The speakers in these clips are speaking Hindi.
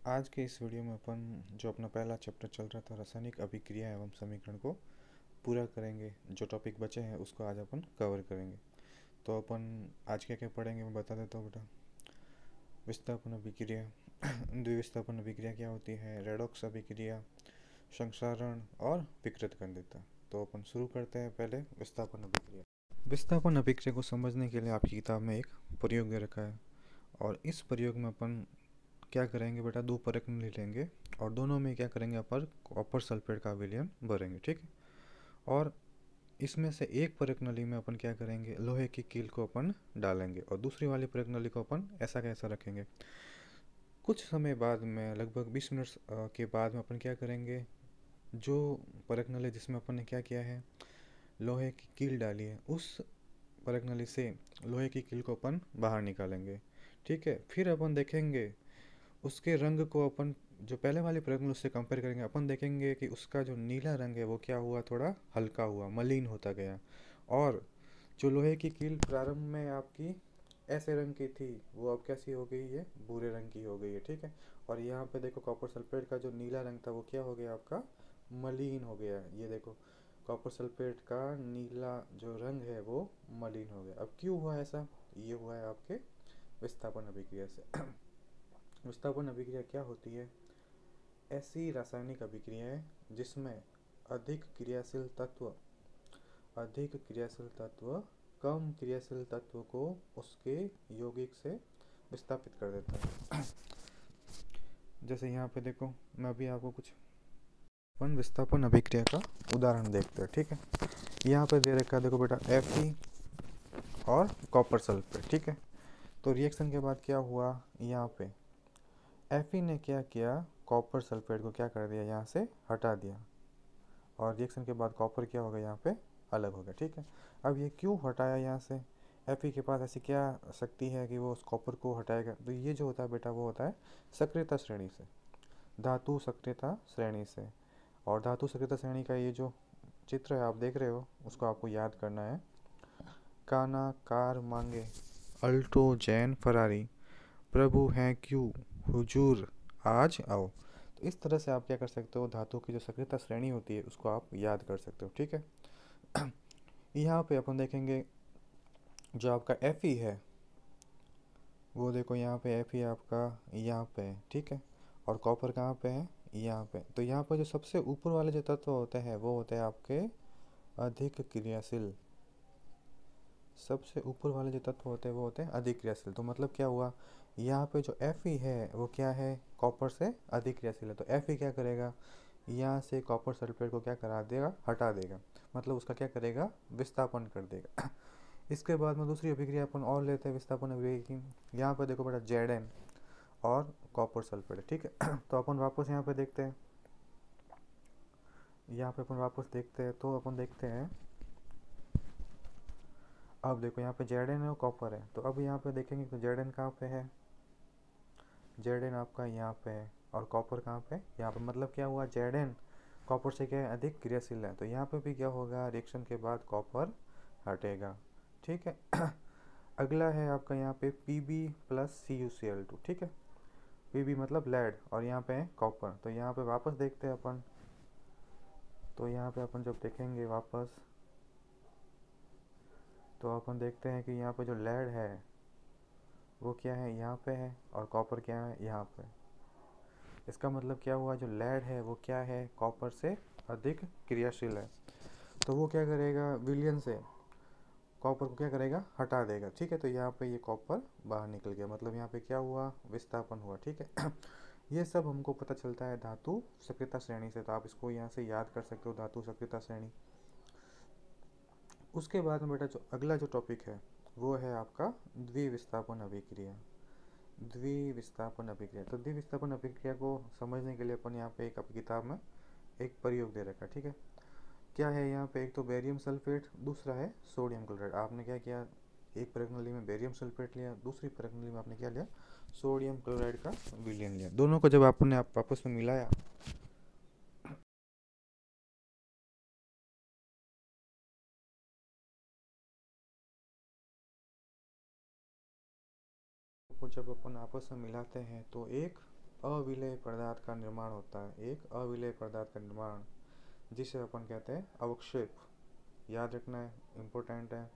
आज के इस वीडियो में अपन जो अपना पहला चैप्टर चल रहा था रासायनिक अभिक्रिया एवं समीकरण को पूरा करेंगे। जो टॉपिक बचे हैं उसको आज अपन कवर करेंगे। तो अपन आज क्या क्या पढ़ेंगे मैं बता देता हूँ बेटा। विस्थापन अभिक्रिया द्विविस्थापन अभिक्रिया क्या होती है, रेडॉक्स अभिक्रिया, संक्षारण और विकृत कंदिता। तो अपन शुरू करते हैं पहले विस्थापन अभिक्रिया। विस्थापन अभिक्रिया को समझने के लिए आपकी किताब में एक प्रयोग दे रखा है और इस प्रयोग में अपन क्या करेंगे बेटा, दो परख नली लेंगे और दोनों में क्या करेंगे अपन कॉपर सल्फेट का विलयन भरेंगे, ठीक है। और इसमें से एक परख नली में अपन क्या करेंगे, लोहे की कील को अपन डालेंगे और दूसरी वाली परख नली को अपन ऐसा कैसा रखेंगे। कुछ समय बाद में लगभग 20 मिनट के बाद में अपन क्या करेंगे, जो परख नली जिसमें अपन ने क्या किया है, लोहे की कील डाली है, उस परख नली से लोहे की कील को अपन बाहर निकालेंगे, ठीक है। फिर अपन देखेंगे उसके रंग को, अपन जो पहले वाली परख में उससे कंपेयर करेंगे, अपन देखेंगे कि उसका जो नीला रंग है वो क्या हुआ, थोड़ा हल्का हुआ, मलिन होता गया। और जो लोहे की कील प्रारंभ में आपकी ऐसे रंग की थी वो अब कैसी हो गई है, भूरे रंग की हो गई है, ठीक है। और यहाँ पे देखो कॉपर सल्फेट का जो नीला रंग था वो क्या हो गया आपका, मलिन हो गया है। ये देखो कॉपर सल्फेट का नीला जो रंग है वो मलिन हो गया। अब क्यों हुआ ऐसा, ये हुआ है आपके विस्थापन अभिक्रिया से। विस्थापन अभिक्रिया क्या होती है, ऐसी रासायनिक अभिक्रियाएं जिसमें अधिक क्रियाशील तत्व कम क्रियाशील तत्व को उसके यौगिक से विस्थापित कर देता है। जैसे यहाँ पे देखो, मैं अभी आपको कुछ अपन विस्थापन अभिक्रिया का उदाहरण देखते हैं, ठीक है। यहाँ पे दे रखा है, देखो बेटा, Fe और कॉपर सल्फेट, ठीक है। तो रिएक्शन के बाद क्या हुआ, यहाँ पे Fe ने क्या किया, कॉपर सल्फेट को क्या कर दिया, यहाँ से हटा दिया और रिएक्शन के बाद कॉपर क्या हो गया, यहाँ पे अलग हो गया, ठीक है। अब ये क्यों हटाया यहाँ से, Fe के पास ऐसी क्या शक्ति है कि वो उस कॉपर को हटाएगा। तो ये जो होता है बेटा वो होता है सक्रियता श्रेणी से, धातु सक्रियता श्रेणी से। और धातु सक्रियता श्रेणी का ये जो चित्र है आप देख रहे हो उसको आपको याद करना है। काना कार मांगे अल्टो जैन फरारी, प्रभु हैं क्यों हुजूर आज आओ। तो इस तरह से आप क्या कर सकते हो, धातु की जो सक्रियता श्रेणी होती है उसको आप याद कर सकते हो, ठीक है। यहाँ पे अपन देखेंगे जो आपका Fe है वो देखो, यहाँ पे Fe आपका यहाँ पे है, ठीक है। और कॉपर कहाँ पे है, यहाँ पे। तो यहाँ पर जो सबसे ऊपर वाले जो तत्व होते हैं वो होते हैं आपके अधिक क्रियाशील। सबसे ऊपर वाले जो तत्व होते हैं वो होते हैं अधिक क्रियाशील। तो मतलब क्या हुआ, यहाँ पे जो Fe है वो क्या है, कॉपर से अधिक क्रियाशील है। तो Fe क्या करेगा, यहाँ से कॉपर सल्फेट को क्या करा देगा, हटा देगा, मतलब उसका क्या करेगा, विस्थापन कर देगा। इसके बाद में दूसरी अभिक्रिया अपन और लेते हैं विस्थापन अभिक्रिया की। यहाँ पर देखो बेटा Zn और कॉपर सल्फेट, ठीक है। तो अपन वापस यहाँ पे देखते हैं, यहाँ पे अपन वापस देखते हैं तो अपन देखते हैं, अब देखो यहाँ पे Zn है और कॉपर है। तो अब यहाँ पे देखेंगे तो Zn कहाँ पे है, Zn आपका यहाँ पे है और कॉपर कहाँ पे, यहाँ पे। मतलब क्या हुआ, Zn कॉपर से क्या है, अधिक क्रियाशील है। तो यहाँ पे भी क्या होगा, रिएक्शन के बाद कॉपर हटेगा, ठीक है। अगला है आपका यहाँ पे Pb प्लस CuCl2, ठीक है। Pb मतलब लेड और यहाँ पे है कॉपर। तो यहाँ पे वापस देखते हैं अपन, तो यहाँ पे अपन जब देखेंगे वापस तो अपन देखते हैं कि यहाँ पे जो लेड है वो क्या है, यहाँ पे है और कॉपर क्या है, यहाँ पे। इसका मतलब क्या हुआ, जो लेड है वो क्या है, कॉपर से अधिक क्रियाशील है। तो वो क्या करेगा, विलयन से कॉपर को क्या करेगा, हटा देगा, ठीक है। तो यहाँ पे ये कॉपर बाहर निकल गया, मतलब यहाँ पे क्या हुआ, विस्थापन हुआ, ठीक है। ये सब हमको पता चलता है धातु सक्रियता श्रेणी से। तो आप इसको यहाँ से याद कर सकते हो, धातु सक्रियता श्रेणी। उसके बाद में बेटा जो अगला जो टॉपिक है वो है आपका द्विविस्थापन अभिक्रिया। द्विविस्थापन अभिक्रिया, तो द्विविस्थापन अभिक्रिया को समझने के लिए अपन यहाँ पे एक अपनी किताब में एक प्रयोग दे रखा है, ठीक है। क्या है यहाँ पे, एक तो बेरियम सल्फेट, दूसरा है सोडियम क्लोराइड। आपने क्या किया, एक परख नली में बेरियम सल्फेट लिया, दूसरी परख नली में आपने क्या लिया, सोडियम क्लोराइड का विलयन लिया। दोनों को जब आपने आपस में मिलाया को जब अपन आपस में मिलाते हैं तो एक अविलेय पदार्थ का निर्माण होता है, एक अविलेय पदार्थ का निर्माण, जिसे अपन कहते हैं अवक्षेप। याद रखना है, इम्पोर्टेंट है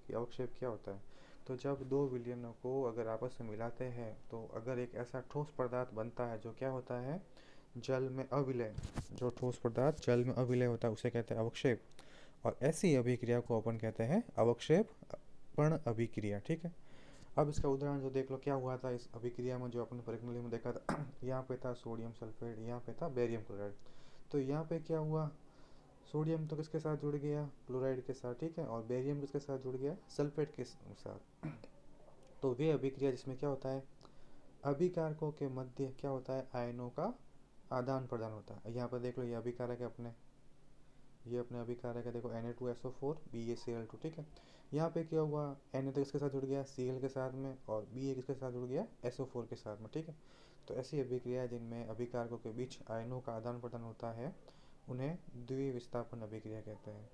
कि अवक्षेप क्या होता है। तो जब दो विलयनों को अगर आपस में मिलाते हैं तो अगर एक ऐसा ठोस पदार्थ बनता है जो क्या होता है, जल में अविलय, जो ठोस पदार्थ जल में अविलय होता है उसे कहते हैं अवक्षेप। और ऐसी अभिक्रिया को अपन कहते हैं अवक्षेपण अभिक्रिया। ठीक है, अब इसका उदाहरण जो देख लो, क्या हुआ था इस अभिक्रिया में जो अपन परिक्रिया में देखा था यहाँ पे था सोडियम सल्फेट, यहाँ पे था बेरियम क्लोराइड। तो यहाँ पे क्या हुआ, सोडियम तो किसके साथ जुड़ गया, क्लोराइड के साथ, ठीक है, और बेरियम किसके साथ जुड़ गया, सल्फेट के साथ। तो वे अभिक्रिया जिसमें क्या होता है, अभिकारकों के मध्य क्या होता है, आयनों का आदान प्रदान होता है। यहाँ पर देख लो, ये अभिकारक है अपने, ये अपने अभिकारक है, देखो Na2SO4 BaCl2, ठीक है। यहाँ पे क्या हुआ, Na तो किसके साथ जुड़ गया, Cl के साथ में, और Ba किसके साथ जुड़ गया, SO4 के साथ में, ठीक है। तो ऐसी अभिक्रिया जिनमें अभिकारकों के बीच आयनों का आदान प्रदान होता है उन्हें द्विविस्थापन अभिक्रिया कहते हैं।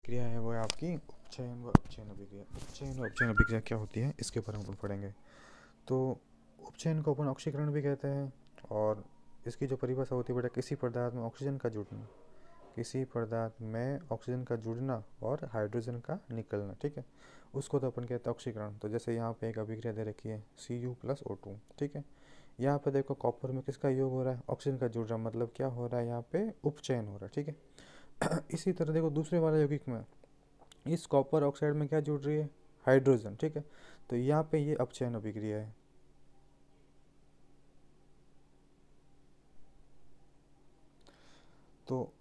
क्रिया है वो है आपकी उपचयन व अपचयन अभिक्रिया। उपचयन व अपचयन अभिक्रिया क्या होती है इसके बारे में अपन पढ़ेंगे। तो उपचयन को अपन ऑक्सीकरण भी कहते हैं, और इसकी जो परिभाषा होती है बेटा, किसी पदार्थ में ऑक्सीजन का जुड़ना, किसी पदार्थ में ऑक्सीजन का जुड़ना और हाइड्रोजन का निकलना, ठीक है, उसको तो अपन कहते हैं ऑक्सीकरण। तो जैसे यहाँ पे एक अभिक्रिया दे रखी है Cu+O2, ठीक है। यहाँ पे देखो कॉपर में किसका योग हो रहा है, ऑक्सीजन का जुड़ रहा है, मतलब क्या हो रहा है, यहाँ पे उपचयन हो रहा है, ठीक है। इसी तरह देखो दूसरे वाले यौगिक में इस कॉपर ऑक्साइड में क्या जुड़ रही है, हाइड्रोजन, ठीक है। तो यहाँ पे ये अपचयन अभिक्रिया है। तो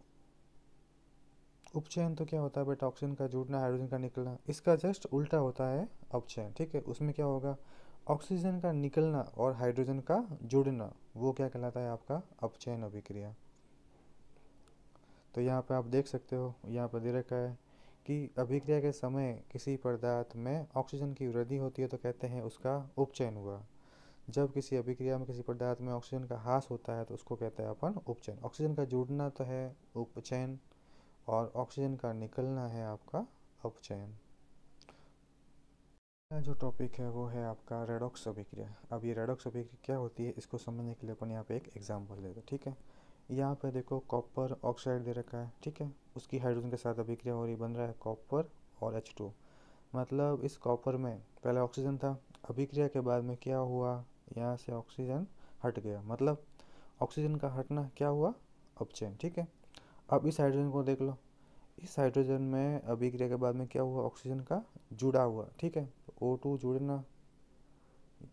उपचयन तो क्या होता है बेटा, ऑक्सीजन का जुड़ना, हाइड्रोजन का निकलना। इसका जस्ट उल्टा होता है अपचयन, ठीक है। उसमें क्या होगा, ऑक्सीजन का निकलना और हाइड्रोजन का जुड़ना, वो क्या कहलाता है आपका अपचयन अभिक्रिया। तो यहाँ पे आप देख सकते हो, यहाँ पर दे रखा है कि अभिक्रिया के समय किसी पदार्थ में ऑक्सीजन की वृद्धि होती है तो कहते हैं उसका उपचयन हुआ। जब किसी अभिक्रिया में किसी पदार्थ में ऑक्सीजन का ह्रास होता है तो उसको कहते हैं अपन उपचयन। ऑक्सीजन का जुड़ना तो है उपचयन, और ऑक्सीजन का निकलना है आपका अपचयन। जो टॉपिक है वो है आपका रेडॉक्स अभिक्रिया। अब ये रेडॉक्स अभिक्रिया क्या होती है इसको समझने के लिए अपन यहाँ पे एक एग्जांपल लेते हैं, ठीक है। यहाँ पे देखो कॉपर ऑक्साइड दे रखा है, ठीक है, उसकी हाइड्रोजन के साथ अभिक्रिया हो रही, बन रहा है कॉपर और H2। मतलब इस कॉपर में पहले ऑक्सीजन था, अभिक्रिया के बाद में क्या हुआ, यहाँ से ऑक्सीजन हट गया, मतलब ऑक्सीजन का हटना क्या हुआ, अपचयन, ठीक है। अब इस हाइड्रोजन को देख लो, इस हाइड्रोजन में अभिक्रिया के बाद में क्या हुआ, ऑक्सीजन का जुड़ा हुआ, ठीक है। तो O2 जुड़ना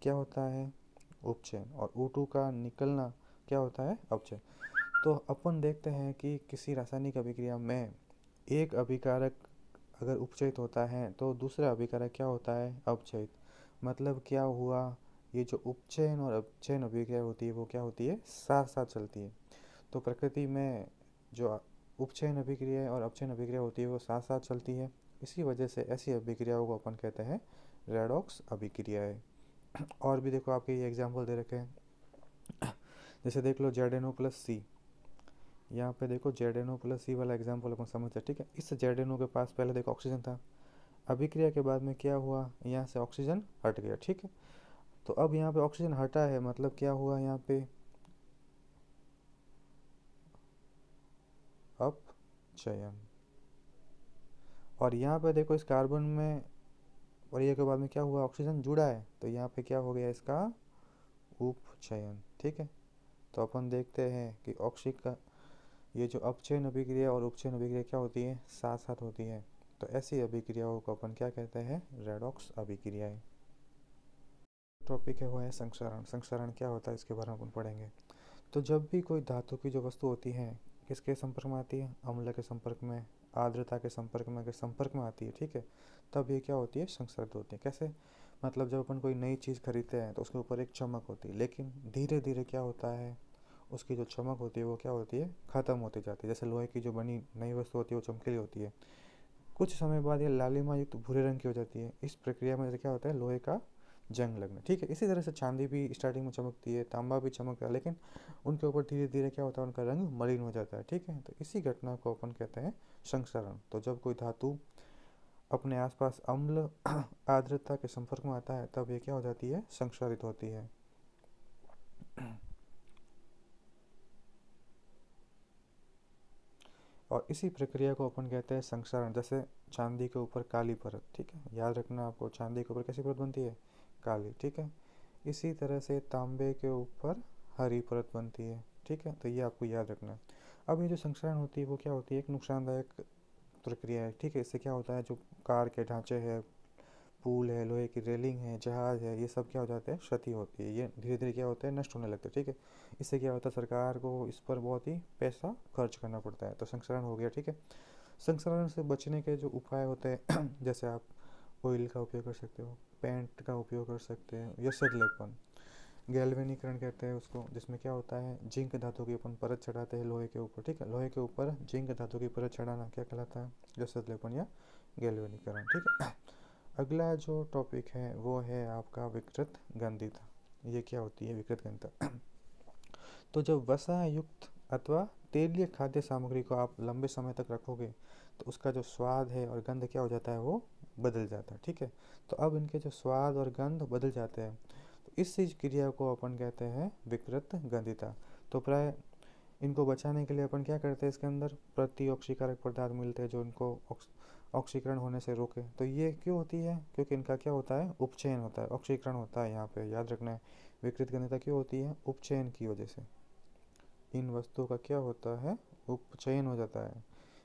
क्या होता है, उपचयन, और O2 का निकलना क्या होता है, अपचयन। तो अपन देखते हैं कि किसी रासायनिक अभिक्रिया में एक अभिकारक अगर उपचयित होता है तो दूसरा अभिकारक क्या होता है, अपचयित। मतलब क्या हुआ, ये जो उपचयन और अपचयन अभिक्रिया होती है वो क्या होती है, साथ साथ चलती है। तो प्रकृति में जो उपचयन अभिक्रिया और अपचयन अभिक्रिया होती है वो साथ साथ चलती है। इसी वजह से ऐसी अभिक्रियाओं को अपन कहते हैं रेडॉक्स अभिक्रियाएं। और भी देखो आपके ये एग्जाम्पल दे रखे हैं, जैसे देख लो ZNO+C। यहाँ पे देखो ZNO+C वाला एग्जाम्पल अपन समझते हैं, ठीक है। इस ZNO के पास पहले देखो ऑक्सीजन था, अभिक्रिया के बाद में क्या हुआ, यहाँ से ऑक्सीजन हट गया, ठीक है। तो अब यहाँ पे ऑक्सीजन हटा है, मतलब क्या हुआ, यहाँ पे अपचयन। और यहाँ पे देखो इस कार्बन में और ये के बाद में क्या हुआ, ऑक्सीजन जुड़ा है, तो यहाँ पे क्या हो गया, इसका उपचयन, ठीक है। तो अपन देखते हैं कि ऑक्सीजन ये जो अपचयन अभिक्रिया और उपचयन अभिक्रिया क्या होती है, साथ साथ होती है। तो ऐसी अभिक्रियाओं को अपन क्या कहते हैं, रेडॉक्स अभिक्रियाएं। टॉपिक है वो है संक्षारण। संक्षारण क्या होता है इसके बारे में अपन पढ़ेंगे। तो जब भी कोई धातु की जो वस्तु होती है किसके संपर्क में आती है, अम्ल के संपर्क में, आर्द्रता के संपर्क में, अगर संपर्क में आती है, ठीक है, तब ये क्या होती है, संक्षारित होती है। कैसे, मतलब जब अपन कोई नई चीज़ खरीदते हैं तो उसके ऊपर एक चमक होती है, लेकिन धीरे धीरे क्या होता है, उसकी जो चमक होती है वो क्या होती है, ख़त्म होती जाती है। जैसे लोहे की जो बनी नई वस्तु होती है वो चमकीली होती है, कुछ समय बाद ये लालिमा युक्त भूरे रंग की हो जाती है। इस प्रक्रिया में क्या होता है, लोहे का जंग लगना, ठीक है। इसी तरह से चांदी भी स्टार्टिंग में चमकती है, तांबा भी चमकता है, लेकिन उनके ऊपर धीरे धीरे क्या होता है, उनका रंग मलिन हो जाता है, ठीक है। तो इसी घटना को अपन कहते हैं संक्षारण। तो जब कोई धातु अपने आसपास अम्ल आर्द्रता के संपर्क में आता है तब ये क्या हो जाती है, संक्षारित होती है। और इसी प्रक्रिया को अपन कहते हैं संक्षारण। जैसे चांदी के ऊपर काली परत, ठीक है, याद रखना आपको, चांदी के ऊपर कैसी परत बनती है, काली, ठीक है। इसी तरह से तांबे के ऊपर हरी परत बनती है, ठीक है, तो ये आपको याद रखना है। अब ये जो संक्षारण होती है वो क्या होती है, एक नुकसानदायक प्रक्रिया है, ठीक है। इससे क्या होता है, जो कार के ढांचे हैं, पुल है, लोहे की रेलिंग है, जहाज है, ये सब क्या हो जाते हैं, क्षति होती है, ये धीरे धीरे क्या होता है, नष्ट होने लगते हैं, ठीक है। इससे क्या होता है, सरकार को इस पर बहुत ही पैसा खर्च करना पड़ता है, तो संक्षारण हो गया, ठीक है। संक्षारण से बचने के जो उपाय होते हैं जैसे आप ऑयल का उपयोग कर सकते हो, पेंट का उपयोग कर सकते हैं, या सतलेपन, गैल्वेनीकरण कहते हैं उसको, जिसमें क्या होता है, जिंक धातु की अपन परत चढ़ाते हैं लोहे के ऊपर, ठीक है, लोहे के ऊपर जिंक धातु की परत चढ़ाना क्या कहलाता है, जो सतलेपन या गैल्वेनीकरण, ठीक है। अगला जो टॉपिक है वो है आपका विकृत गंधिता। ये क्या होती है विकृत गंधिता? तो जब वसा युक्त अथवा तेलीय खाद्य सामग्री को आप लंबे समय तक रखोगे तो उसका जो स्वाद है और गंध क्या हो जाता है, वो बदल जाता है, ठीक है। तो अब इनके जो स्वाद और गंध बदल जाते हैं, तो इस चीज क्रिया को अपन कहते हैं विकृत गंधिता। तो प्राय इनको बचाने के लिए अपन क्या करते हैं, इसके अंदर प्रतिऑक्सीकारक पदार्थ मिलते हैं जो इनको ऑक्सीकरण होने से रोके। तो ये क्यों होती है, क्योंकि इनका क्या होता है, उपचयन होता है, ऑक्सीकरण होता है, यहाँ पे याद रखना है। विकृत गंधिता क्यों होती है, उपचयन की वजह से इन वस्तुओं का क्या होता है, उपचयन हो जाता है,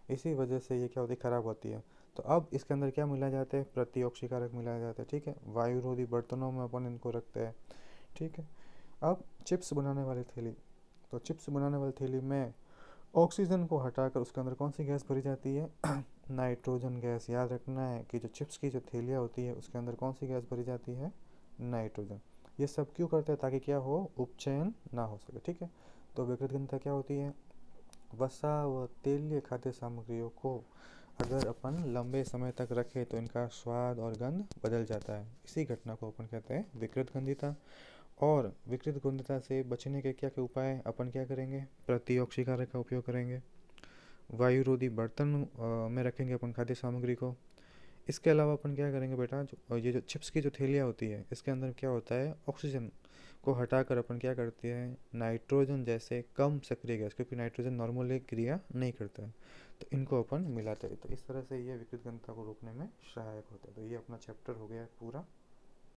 इसी वजह से ये क्या होती है, खराब होती है। तो अब इसके अंदर क्या मिलाए जाते हैं, प्रतिऑक्सीकारक मिलाए जाते हैं, ठीक है। वायुरोधी बर्तनों में अपन इनको रखते हैं, ठीक है। अब चिप्स बनाने वाली थैली, तो चिप्स बनाने वाली थैली में ऑक्सीजन को हटाकर उसके अंदर कौन सी गैस भरी जाती है, नाइट्रोजन गैस। याद रखना है कि जो चिप्स की जो थैलियाँ होती है उसके अंदर कौन सी गैस भरी जाती है, नाइट्रोजन। ये सब क्यों करते हैं, ताकि क्या हो, उपचयन ना हो सके, ठीक है। तो विकृत गंधिता क्या होती है, वसा व तेलीय खाद्य सामग्रियों को अगर अपन लंबे समय तक रखें तो इनका स्वाद और गंध बदल जाता है, इसी घटना को अपन कहते हैं विकृत गंधिता। और विकृत गंधिता से बचने के क्या क्या उपाय, अपन क्या करेंगे, प्रतिऑक्सीकारक का उपयोग करेंगे, वायुरोधी बर्तन में रखेंगे अपन खाद्य सामग्री को। इसके अलावा अपन क्या करेंगे बेटा, जो ये जो चिप्स की जो थैलियाँ होती है इसके अंदर क्या होता है, ऑक्सीजन को हटाकर अपन क्या करते हैं, नाइट्रोजन जैसे कम सक्रिय गैस, क्योंकि नाइट्रोजन नॉर्मली क्रिया नहीं करता है, तो इनको अपन मिलाते हैं। तो इस तरह से ये विकृत गंधिता को रोकने में सहायक होता है। तो ये अपना चैप्टर हो गया है पूरा।